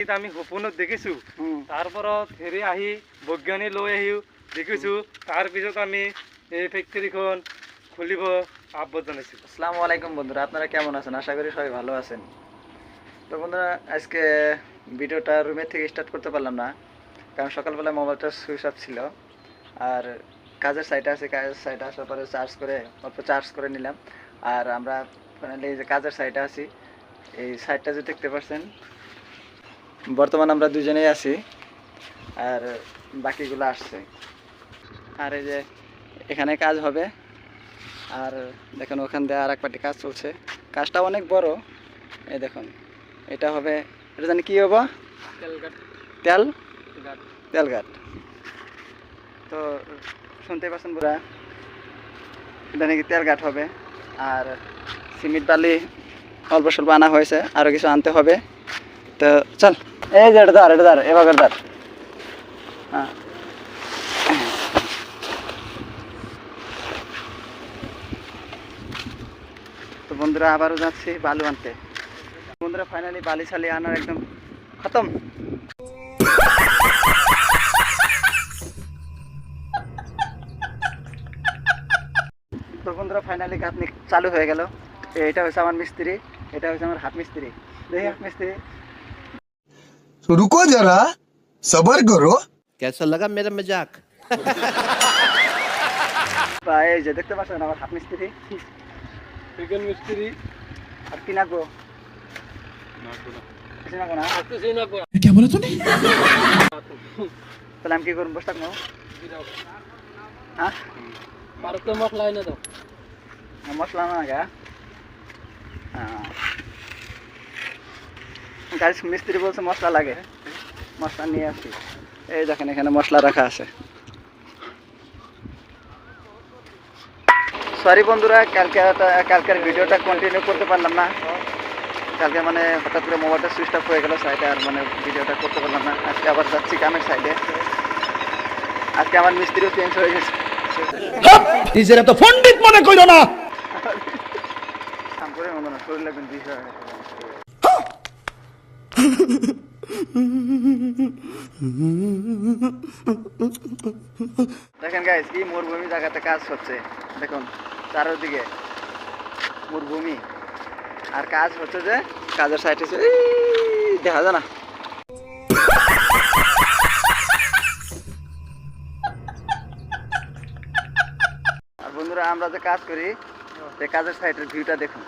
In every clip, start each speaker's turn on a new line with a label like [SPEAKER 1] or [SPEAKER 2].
[SPEAKER 1] আমি সপোনত দেখিছোঁ তাৰপৰত হেৰি আহি বৈজ্ঞানিক লৈ আহিও দেখিছোঁ তাৰপিছত আমি এই ফ্যাক্টরিখন খুলিব আহ্বান জানাইছি।
[SPEAKER 2] আসসালামু আলাইকুম বন্ধুরা, আপনারা কেমন আছেন? আশা করি সবাই ভালো আছেন। তো বন্ধুরা, আজকে ভিডিওটা রুমের থেকে স্টার্ট করতে পারলাম না, কারণ সকালবেলা মোবাইলটা সুইচ অফ ছিল। আর কাজের সাইটে আছে, কাজের সাইটে আসার পরে অল্প চার্জ করে নিলাম। আর আমরা ফাইনালি এই যে কাজের সাইটে আছি, এই সাইটটা যে দেখতে পাচ্ছেন, বর্তমান আমরা দুজনেই আছি আর বাকিগুলো আসছে। আর এই যে এখানে কাজ হবে, আর দেখুন ওখান দিয়ে আর এক পার্টি কাজ চলছে। কাজটা অনেক বড়। এই দেখুন, এটা হবে, এটা জানি কি হবো, তেলঘাট। তো শুনতে পাচ্ছেন বুড়া, এটা নাকি তেলঘাট হবে। আর সিমেন্ট বালি অল্প স্বল্প আনা হয়েছে, আরও কিছু আনতে হবে। তো চল, এই যে এটা ধর এভাবে ধর। হ্যাঁ, তো বন্ধুরা আবারও যাচ্ছি বালু আনতে। বন্ধুরা ফাইনালি বালি সালি আনার একদম খতম। তো বন্ধুরা ফাইনালি গাঁথনি চালু হয়ে গেল। এটা হচ্ছে আমার মিস্ত্রি, এটা হচ্ছে আমার হাত মিস্ত্রি। দেখি হাত মিস্ত্রি,
[SPEAKER 3] रुको जरा सबर करो।
[SPEAKER 4] कैसा लगा मेरा मजाक?
[SPEAKER 2] এই যে দেখতে পাচ্ছেন আমার হাত মিস্ত্রি,
[SPEAKER 1] সেকেন্ড মিস্ত্রি।
[SPEAKER 2] আর কি নাকবো? কিছু নাকবো না?
[SPEAKER 3] क्या बोला तूने?
[SPEAKER 2] তাহলে আমি কি করবো, বসে থাকবো? হ্যাঁ,
[SPEAKER 1] মশলা এনে দাও।
[SPEAKER 2] মশলা না গা। গাড়ি মিস্ত্রি বলছে মশলা লাগে, মশলা নিয়ে আসি। এই দেখেন এখানে মশলা রাখা আছে। সরি বন্ধুরা, কালকের ভিডিওটা কন্টিনিউ করতে পারলাম না। কালকে মানে হঠাৎ করে মোবাইলটা সুইচ অফ হয়ে গেল সাইডে, আর মানে ভিডিওটা করতে পারলাম না। আজকে আবার যাচ্ছি কামের সাইডে। আজকে আমার মিস্ত্রিও চেঞ্জ হয়ে গেছে।
[SPEAKER 3] নিজেরা তো পণ্ডিত মনে কইরো না।
[SPEAKER 2] কাম করে মনে না, শরীর লাগবেন 20,000 টাকা। দেখেন গাইস, কি মরুভূমি জায়গাতে কাজ হচ্ছে। দেখুন চারদিকে মরুভূমি, আর কাজ হচ্ছে যে কাজের সাইড হচ্ছে দেখা যায় না। আর বন্ধুরা আমরা যে কাজ করি, সেই কাজের সাইডের ভিউটা দেখুন।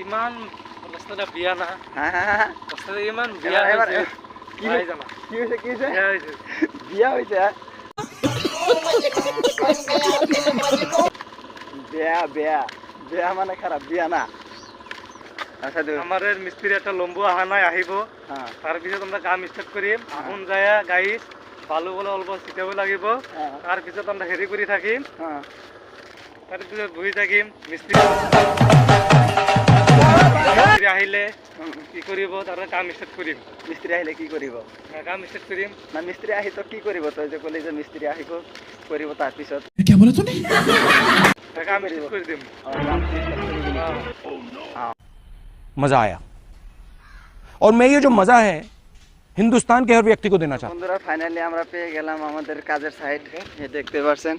[SPEAKER 1] ইমান রাস্তাটা বিয়া না।
[SPEAKER 2] হ্যাঁ,
[SPEAKER 1] রাস্তাটা ইমান বিয়া
[SPEAKER 2] এবার
[SPEAKER 1] হয়েছে।
[SPEAKER 2] কি
[SPEAKER 1] ভাই জানা।
[SPEAKER 2] কি হয়েছে
[SPEAKER 1] বিয়া হয়েছে।
[SPEAKER 2] বিয়া হয়েছে? বিয়া মানে খারাপ, বিয়া না। আচ্ছা
[SPEAKER 1] আমাদের মিস্ত্রি একটা লম্বু আহা নাই আহিব।
[SPEAKER 2] হ্যাঁ,
[SPEAKER 1] তাৰপিছত আমরা কাম স্টার্ট কৰিম। আহুন যায় গাইছ বালু বলে অল্প ছিটাব লাগিব। তাৰপিছত আমরা হেৰি কৰি থাকিম।
[SPEAKER 2] হ্যাঁ।
[SPEAKER 1] তাৰপিছত বহি থাকিম। মিস্ত্রি আহিলে কি কৰিব, তাৰপিছত কাম স্টার্ট কৰিম।
[SPEAKER 2] মিস্ত্রি আহিলে কি কৰিব?
[SPEAKER 1] কাম স্টার্ট কৰিম।
[SPEAKER 2] না মিস্ত্রি আহি তো কি কৰিব? তই যে কলি যে মিস্ত্রি আহিব কৰিব, তাৰপিছত
[SPEAKER 3] क्या बोला तूने?
[SPEAKER 1] কাম স্টার্ট কৰি দিম।
[SPEAKER 5] मज़ा आया और मैं ये जो मज़ा है हिंदुस्तान के हर व्यक्ति को देना चाहता हूँ।
[SPEAKER 2] বন্ধুরা ফাইনালি আমরা পেয়ে গেলাম আমাদের কাজের সাইড। এই দেখতে পাচ্ছেন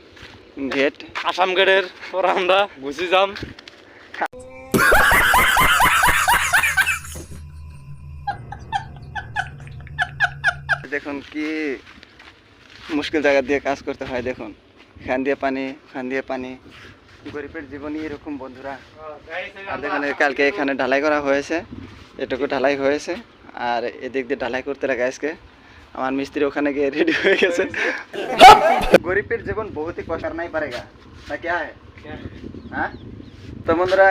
[SPEAKER 2] গেট।
[SPEAKER 1] আসাম গেটের পর আমরা গুছি যাম।
[SPEAKER 2] দেখুন কি মুশকিল জায়গা দিয়ে কাজ করতে হয়। দেখুন খান দিয়ে পানি, গরিবের জীবনই এরকম বন্ধুরা। আর দেখুন কালকে এখানে ঢালাই করা হয়েছে, এটুকু ঢালাই হয়েছে। আর এদিক দিয়ে ঢালাই করতে রাখা আজকে আমার মিস্ত্রি ওখানে গিয়ে রেডি হয়ে গেছে। গরিবের জীবন বহুত কষ্ট নাই পারেগা না क्या है? হ্যাঁ, তো বন্ধুরা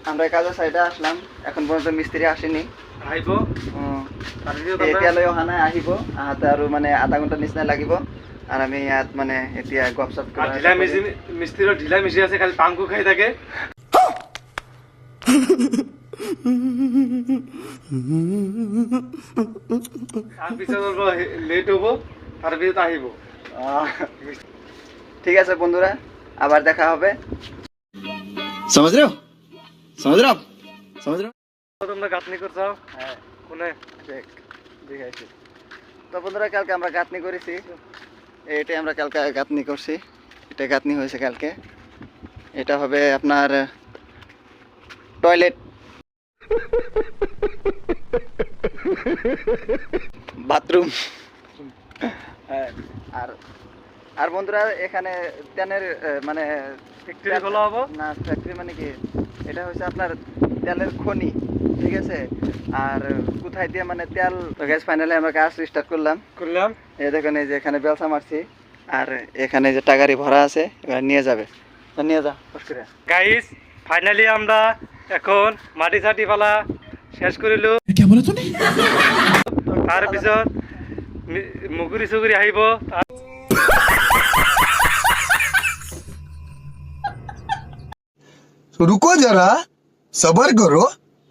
[SPEAKER 2] আমরা কাজের সাইডে আসলাম, এখন পর্যন্ত মিস্ত্রি আসেনি।
[SPEAKER 1] আহিব।
[SPEAKER 2] এতিয়ালৈ অহা নাই, আহিব। আহাতে আৰু মানে আধা ঘণ্টাৰ নিচিনা লাগিব। আর আমি ইয়াত মানে এতিয়া গপচপ
[SPEAKER 1] মিস্ত্রির ঢিলা মিশি আছে, খালি পাঙ্কু খাই থাকে। তাৰপিছত লেট হ'ব, তাৰপিছত আহিব।
[SPEAKER 2] ঠিক আছে বন্ধুরা, আবার দেখা হবে।
[SPEAKER 3] समझ रहे हो समझ रहे हो आप समझ रहे हो
[SPEAKER 1] তোমরা গাঁথনি করছো
[SPEAKER 2] হ্যাঁ,
[SPEAKER 1] কোনে?
[SPEAKER 2] দেখাইছি। তো বন্ধুরা, কালকে আমরা গাঁথনি করেছি। এটাই আমরা কালকে গাঁথনি করছি। এটা গাঁথনি হয়েছে কালকে। এটা হবে আপনার টয়লেট, বাথরুম। হ্যাঁ, আর আর বন্ধুরা, এখানে তেলের মানে
[SPEAKER 1] ফ্যাক্টরি খোলা হবো।
[SPEAKER 2] না, ফ্যাক্টরি মানে কি, এটা হচ্ছে আপনার তেলের খনি, ঠিক আছে। আর কোথায় দিয়ে মানে তেল, তো গ্যাস ফাইনালি আমরা কাজ স্টার্ট করলাম। এই দেখেন, এই যে এখানে বেলসা মারছি, আর এখানে যে টাকারি ভরা আছে, এখানে নিয়ে যাবে। তো নিয়ে যা কষ্ট করে।
[SPEAKER 1] গাইস, ফাইনালি আমরা এখন মাটি চাটি ফালা শেষ কৰিলো।
[SPEAKER 3] क्या बोला तूने
[SPEAKER 1] তাৰপিছত মুগুৰি চুগুৰি আহিব।
[SPEAKER 3] रुको जरा सबर करो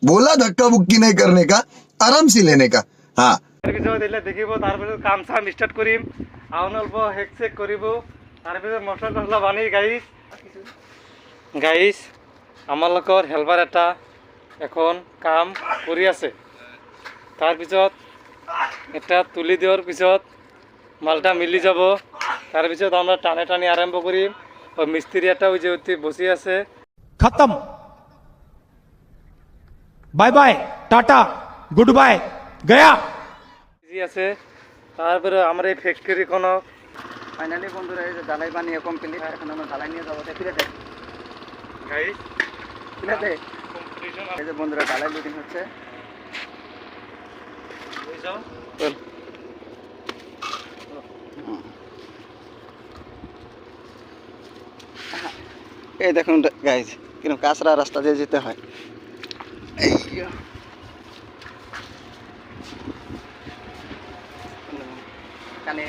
[SPEAKER 3] बोला धक्का बुक्की नहीं करने का आराम से लेने का हाँ
[SPEAKER 1] তাৰপিছত এইবিলাক দেখিব। তাৰপিছত কাম চাম ষ্টাৰ্ট কৰিম। আউন অল্প হেক চেক কৰিব। তাৰপিছত মছলা টছলা বানি গাইছ আমালোকৰ হেল্পাৰ এটা এখন কাম কৰি আছে। তাৰপিছত এটা তুলি দিয়াৰ পিছত মালটা মিলি যাব। তাৰপিছত আমরা টানে টানি আৰম্ভ কৰিম। মিস্ত্রি এটা ওই যে বসে আছে।
[SPEAKER 5] खत्म, bye bye, tata, good bye, गया।
[SPEAKER 1] আছে। তারপরে আমরা এই ফ্যাক্টরিখনক
[SPEAKER 2] ফাইনালি বন্ধুরা, এই যে ঢালাই বানিয়ে কমপ্লিট। এখন আমরা ঢালাই নিয়ে যাবো। ফিরে দেখ,
[SPEAKER 1] গাইস
[SPEAKER 2] ফিরে দেখ।
[SPEAKER 1] কমপ্লিশন
[SPEAKER 2] এই যে বন্ধুরা, ঢালাই লুটিং হচ্ছে।
[SPEAKER 1] হয়ে যাও।
[SPEAKER 2] চল। এই দেখুন গাইজ, কিরকম কাঁচরা রাস্তা দিয়ে যেতে হয়। এই কানে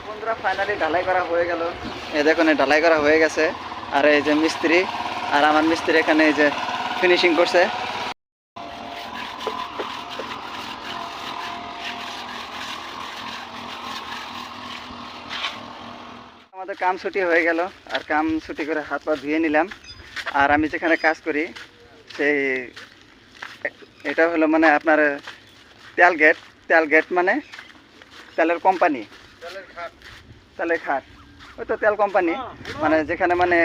[SPEAKER 2] বন্ধুরা, ফাইনালি ঢালাই করা হয়ে গেল। এই দেখুন, ঢালাই করা হয়ে গেছে। আর এই যে মিস্ত্রি, আর আমার মিস্ত্রি এখানে এই যে ফিনিশিং করছে। আমাদের কাম ছুটি হয়ে গেল। আর কাম ছুটি করে হাত পা ধুয়ে নিলাম। আর আমি যেখানে কাজ করি, সেই এটা হলো মানে আপনার তেল গেট মানে তেলের কোম্পানি, তেলের খাট। ওই তো তেল কোম্পানি, মানে যেখানে মানে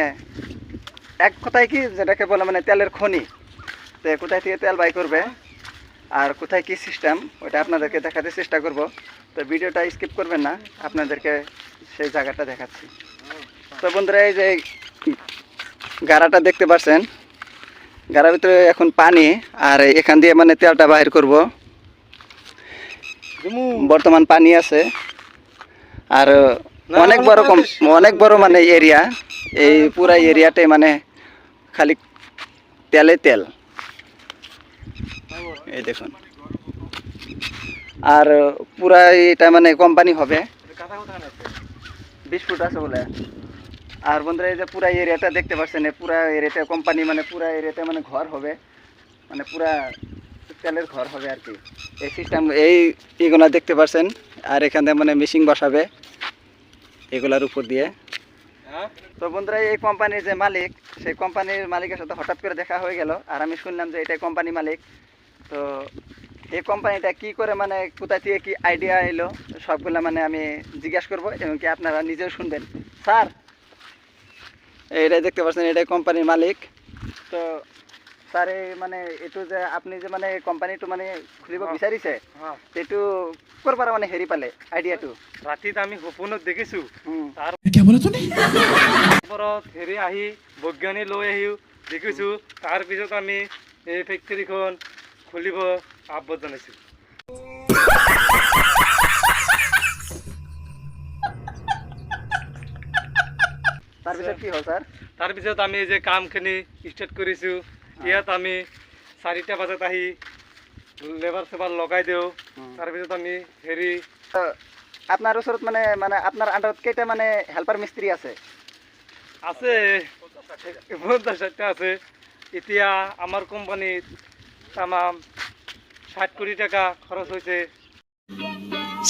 [SPEAKER 2] এক কথায় কি, যেটাকে বলে মানে তেলের খনি। তো কোথায় থেকে তেল বাই করবে আর কোথায় কি সিস্টেম, ওটা আপনাদেরকে দেখাতে চেষ্টা করব। তো ভিডিওটা স্কিপ করবেন না, আপনাদেরকে সেই জায়গাটা দেখাচ্ছি। তো বন্ধুরা, এই যে গাড়াটা দেখতে পাচ্ছেন, গাড়ার ভিতরে এখন পানি, আর এখান দিয়ে মানে তেলটা বাইর করব। বর্তমান পানি আছে, আর অনেক বড় মানে এরিয়া। এই পুরা এরিয়াতে মানে খালি তেলে তেল। এই দেখুন, আর পুরা এটা মানে কোম্পানি হবে। 20 ফুট আছে বলে। আর বন্ধুরা, এই যে পুরা এরিয়াটা দেখতে পাচ্ছেন, পুরা এরিয়াটা কোম্পানি, মানে পুরা এরিয়াটা মানে ঘর হবে, মানে পুরা তেলের ঘর হবে আর কি। এই সিস্টেম, এইগুলা দেখতে পাচ্ছেন। আর এখানে মানে মেশিন বসাবে এগুলার উপর দিয়ে। তো বন্ধুরা, এই কোম্পানির যে মালিক, সেই কোম্পানির মালিকের সাথে হঠাৎ করে দেখা হয়ে গেল। আর আমি শুনলাম যে এটাই কোম্পানি মালিক। তো এই কোম্পানিটা কি করে, মানে কোথা থেকে কি আইডিয়া এলো, সবগুলা মানে আমি জিজ্ঞাসা করবো, এবং কি আপনারা নিজেও শুনবেন। স্যার, এইটাই দেখতে পাচ্ছেন, এটাই কোম্পানির মালিক। তো স্যার, এই মানে এইটো যে আপনি যে মানে কোম্পানিটো মানে খুলিব বিচাৰিছে, এইটো ক'ৰ পৰা মানে হেৰি পালে আইডিয়াটো?
[SPEAKER 1] ৰাতিত আমি সপোনত দেখিছোঁ। তাৰ
[SPEAKER 3] क्या बोला तूने
[SPEAKER 1] ওপৰত হেৰি আহি বৈজ্ঞানিক লৈ আহিও দেখিছোঁ। তাৰপিছত আমি এই ফেক্টৰীখন খুলিব আহ্বান জনাইছোঁ।
[SPEAKER 2] তাৰপিছত কি হ'ল ছাৰ?
[SPEAKER 1] তাৰপিছত আমি যে কামখিনি ষ্টাৰ্ট কৰিছোঁ, ইয়াত আমি 4টা বজাত আহি লেবাৰ চেবাৰ লগাই দিওঁ। তাৰপিছত আমি হেৰি
[SPEAKER 2] আপোনাৰ ওচৰত মানে মানে আপোনাৰ আণ্ডাৰত কেইটা মানে হেল্পাৰ মিস্ত্ৰী আছে?
[SPEAKER 1] আছে 50-60টা আছে। এতিয়া আমার কোম্পানির তামাম 60 কোটি টাকা খরচ হয়েছে।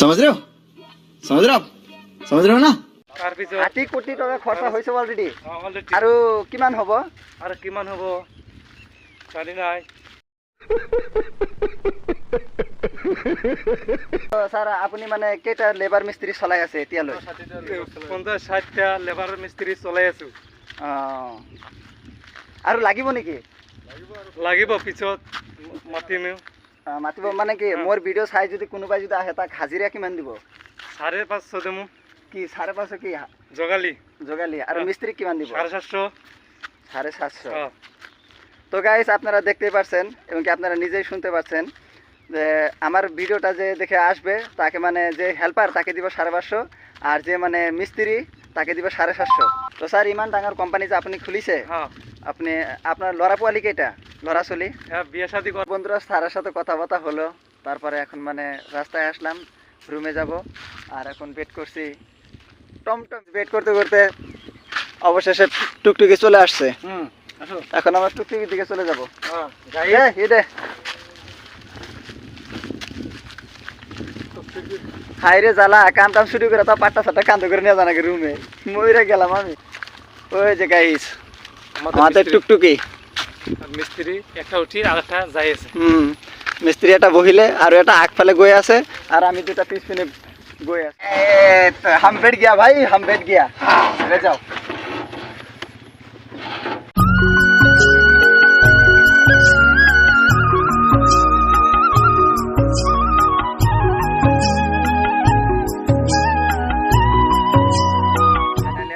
[SPEAKER 2] समझ रहे हो समझ रहे हो आप समझ रहे हो ना
[SPEAKER 1] তার পিছত
[SPEAKER 2] 60 কোটি টাকা খরচা হৈছে অলরেডি
[SPEAKER 1] অলরেডি
[SPEAKER 2] আৰু কিমান হ'ব
[SPEAKER 1] আর কিমান হব জানি নাই।
[SPEAKER 2] স্যার আপুনি মানে কেইটা লেবাৰ মিস্ত্ৰী চলাই আছে এতিয়ালৈ
[SPEAKER 1] 50-60টা লেবাৰ মিস্ত্রি চলাই আছো।
[SPEAKER 2] আৰু লাগিব নেকি
[SPEAKER 1] লাগিব পিছত মাতিম।
[SPEAKER 2] মাতিব মানে কি মোৰ ভিডিঅ' চাই যদি কোনোবাই যদি আহে তাক হাজিৰা কিমান দিব
[SPEAKER 1] 550 দেবো
[SPEAKER 2] কি 550 কি
[SPEAKER 1] জগালি
[SPEAKER 2] যোগালি আৰু মিস্ত্রি কিমান দিব
[SPEAKER 1] 750।
[SPEAKER 2] 750 তো গাইস আপনারা দেখতেই পাচ্ছেন এবং কি আপনারা নিজেই শুনতে পাচ্ছেন যে আমার ভিডিওটা যে দেখে আসবে তাকে মানে যে হেল্পার তাকে দিব 550 আর যে মানে মিস্ত্রি তাকে দিব 750। তো স্যার ইমান ডাঙৰ কোম্পানি যে আপনি খুলিছে
[SPEAKER 1] হ্যাঁ
[SPEAKER 2] আপনি আপনার লড়া পোয়ালি কেটা লড়া চলি
[SPEAKER 1] হ্যাঁ বিয়ে শাদি কর।
[SPEAKER 2] বন্ধুরা স্যারের সাথে কথাবার্তা হলো তারপরে এখন মানে রাস্তায় আসলাম রুমে যাব আর এখন ওয়েট করছি টমটম ওয়েট করতে করতে অবশেষে টুকটুকি চলে আসছে
[SPEAKER 1] আসো।
[SPEAKER 2] এখন আমরা টুকটুকির দিকে চলে যাব
[SPEAKER 1] হ্যাঁ যাই।
[SPEAKER 2] দে হাইরে জ্বালা কাম টাম শুরু করে তা পাট্টা সাট্টা কান্দ করে নিয়ে জানাকে রুমে ময়ূরে গেলাম আমি ওই যে গাইস আমাদের টুকটুকি
[SPEAKER 1] মিস্ত্রি একটা উঠি আর একটা যাই আছে।
[SPEAKER 2] মিস্ত্রি এটা বহিলে আর এটা আগফালে গই আছে আর আমি দুটা পিছনে গই আছে হাম বেট গিয়া ভাই হাম বেট গিয়া রে যাও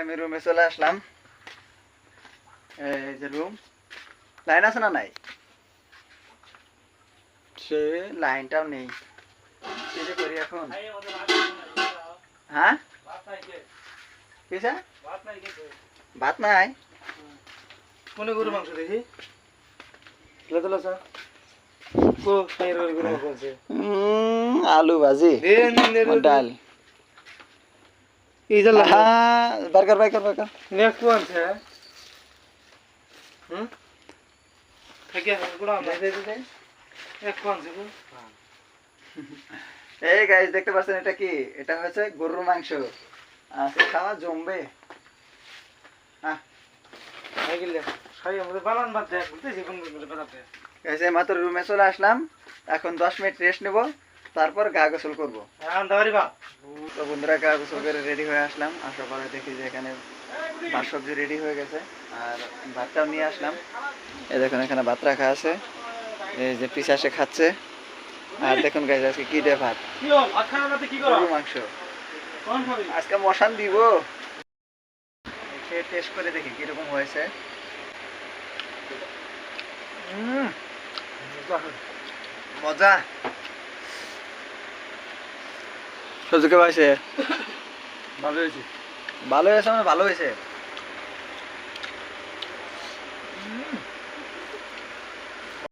[SPEAKER 2] আমি রুমে চলে আসলাম এই যে রুম লাইন আছে না নাই সে লাইনটাও নেই কি যে করি এখন হ্যাঁ কিসে ভাত নাই
[SPEAKER 1] কোনে গরু মাংস দেখি লেতলা স্যার কো ফাইর গরু মাংস আছে।
[SPEAKER 2] আলু ভাজি আর ডাল
[SPEAKER 1] এই যে
[SPEAKER 2] হ্যাঁ burger burger burger
[SPEAKER 1] next one আছে। থাকে গুড়া আমরা দে দে এক কোন আছে।
[SPEAKER 2] এই গাইস দেখতে পাচ্ছেন এটা কি এটা হচ্ছে গরুর মাংস আজকে খাওয়া জমবে হ্যাঁ
[SPEAKER 1] আইগিলে খাই আমাদের বালান বাদ দে বলতেছি কোন করে বানাতে।
[SPEAKER 2] গাইস মাত্র রুমে চলে আসলাম এখন 10 মিনিট রেস্ট নেব তারপর গা গোসল করব।
[SPEAKER 1] আনতে পারিবা
[SPEAKER 2] তো বন্ধুরা গা গোসল করে রেডি হয়ে আসলাম আসার পরে দেখি যে এখানে ভাত সবজি রেডি হয়ে গেছে আর ভাতটাও নিয়ে আসলাম এই দেখুন এখানে ভাত রাখা আছে এই যে পিসাসে খাচ্ছে আর দেখুন গাইস আজকে কি দে ভাত
[SPEAKER 1] কি হল ভাত খাওয়া রাতে কি করো
[SPEAKER 2] গরুর মাংস
[SPEAKER 1] কোন খাবি
[SPEAKER 2] আজকে মশান দিব খেয়ে টেস্ট করে দেখি কিরকম হয়েছে মজা সুযোগে পাইছে
[SPEAKER 1] ভালো হয়েছে।
[SPEAKER 2] ভালো হয়েছে মানে ভালো হয়েছে